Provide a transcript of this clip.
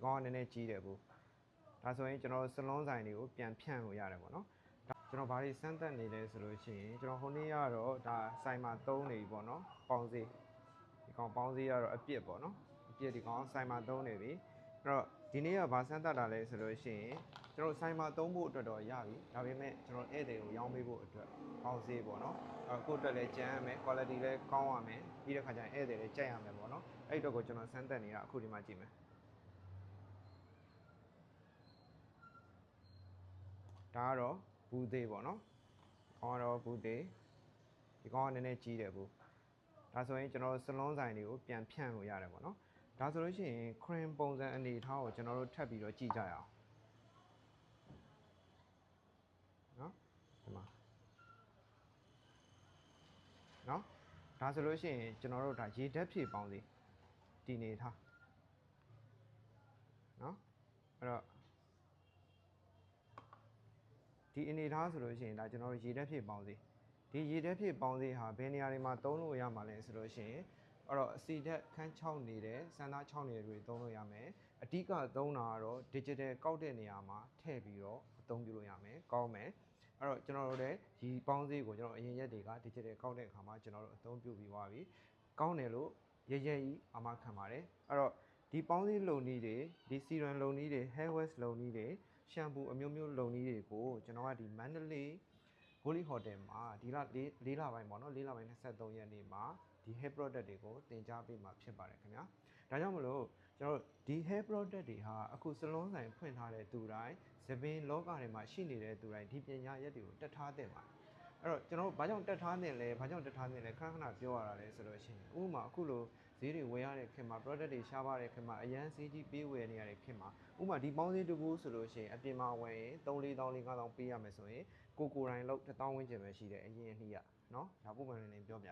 ကောင်ကနည်းနည်းကြီးတယ်ဘူးဒါဆိုရင်ကျွန်တော်စလုံးဆိုင်တွေကိုပြန်ဖြန့်လို့ရတယ်ပေါ့နော်ကျွန်တော်ဘာတွေစမ်းသပ်နေလဲဆိုလို့ရှိရင်ကျွန်တော်ဟိုနေ့ကတော့ဒါဆိုင်မှာသုံးနေပြီပေါ့နော်ပေါင်းစေးဒီကောင်ပေါင်းစေးကတော့အပြစ်ပေါ့နော်အပြစ်ဒီကောင်ဆိုင်မှာသုံးနေပြီအဲ့တော့ဒီနေ့ကဘာစမ်းသပ်တာလဲဆိုလို့ရှိရင်ကျွန်တော်ဆိုင်မှာသုံးဖို့အတွက်တော့ရပြီဒါပေမဲ့ကျွန်တော်ဧည့်သည်ကိုရောင်းပေးဖို့အတွက်ပေါင်းစေးပေါ့နော်အခုအတွက်လည်းကျန်းရမယ် quality လည်းကောင်းရမယ်ပြီးတဲ့ခါကျရင်ဧည့်သည်လည်းကြိုက်ရမယ်ပေါ့နော်အဲ့အတွက်ကိုကျွန်တော်စမ်းသပ်နေတာအခုဒီမှာကြည့်မယ်ဒါကတော့ဘူးသေးပေါ့နော်ကောင်ကတော့ဘူးသေးဒီကောင်ကနည်းနည်းကြီးတယ်ဘူးဒါဆိုရင်ကျွန်တော်စလုံးဆိုင်တွေကိုပြန်ဖြန့်လို့ရတယ်ပေါ့နော်ဒါဆိုလို့ရှိရင် cream ပုံစံအနေထားကိုကျွန်တော်တို့ထပ်ပြီးတော့ကြည့်ကြရအောင်နော်ဒီမှာနော်ဒါဆိုလို့ရှိရင်ကျွန်တော်တို့ဒါရေဓာတ်ဖြည့်ပေါင်းစီဒီနေထားနော်အဲ့တော့ဒီအနေထားဆိုလို့ရှိရင်ဒါကျွန်တော်တို့ရေဓာတ်ဖြည့်ပေါင်းစီဒီရေဓာတ်ဖြည့်ပေါင်းစီဟာဘယ်နေရာတွေမှာသုံးလို့ရမှာလဲဆိုလို့ရှိရင်အဲ့တော့အစီဓာတ်ခန်း6နေတဲ့စမ်းသား6နေတဲ့တွေသုံးလို့ရမယ်အဓိကသုံးတာကတော့ digital ကောက်တဲ့နေရာမှာထည့်ပြီးတော့အသုံးပြုလို့ရမယ်ကောင်းမယ်အဲ့တော့ကျွန်တော်တို့လည်းဒီပေါင်းစည်းကိုကျွန်တော်အရင်ရက်တွေက digital ကောက်တဲ့အခါမှာကျွန်တော်တို့အသုံးပြုပြီးသွားပြီကောင်းတယ်လို့ရရကြီးအာမခံပါတယ်အဲ့တော့ဒီပေါင်းစည်းလုံနည်းတွေဒီ serum လုံနည်းတွေ hair wash လုံနည်းတွေရှမ်ပူအမျိုးမျိုးလုံနည်းတွေကိုကျွန်တော်ကဒီမန္တလေး Holy Hotel မှာဒီလ၄လပိုင်းပေါ့နော်၄လပိုင်း23ရက်နေ့မှာဒီ hair product တွေကိုတင်ကြားပေးမှာဖြစ်ပါတယ်ခင်ဗျာဒါကြောင့်မလို့ကျွန်တော်တို့ဒီ hair product တွေဟာအခုစလုံးဆိုင်ဖွင့်ထားတဲ့သူတိုင်းသပင်လောကထဲမှာရှိနေတဲ့သူတိုင်းဒီပညာရက်တွေကိုတက်ထားတဲ့ပါအဲ့တော့ကျွန်တော်တို့ဘာကြောင့်တက်ထားနေလဲဘာကြောင့်တက်ထားနေလဲခဏခဏပြောရတာလဲဆိုလို့ရှိရင်ဥပမာအခုလိုဈေးတွေဝယ်ရတဲ့ခင်မှာ product တွေရှားပါတဲ့ခင်မှာအရန်ဈေးကြီးပေးဝယ်နေရတဲ့ခင်မှာဥပမာဒီပေါင်းဈေးတကူဆိုလို့ရှိရင်အပြင်မှာဝယ်ရင်3-4 000 5,000ပေးရမယ်ဆိုရင်ကိုယ်တိုင်လောက်1000ဝန်းကျင်ပဲရှိတယ်အရင်အနည်းကเนาะဒါပုံမှန်နေပြောပြ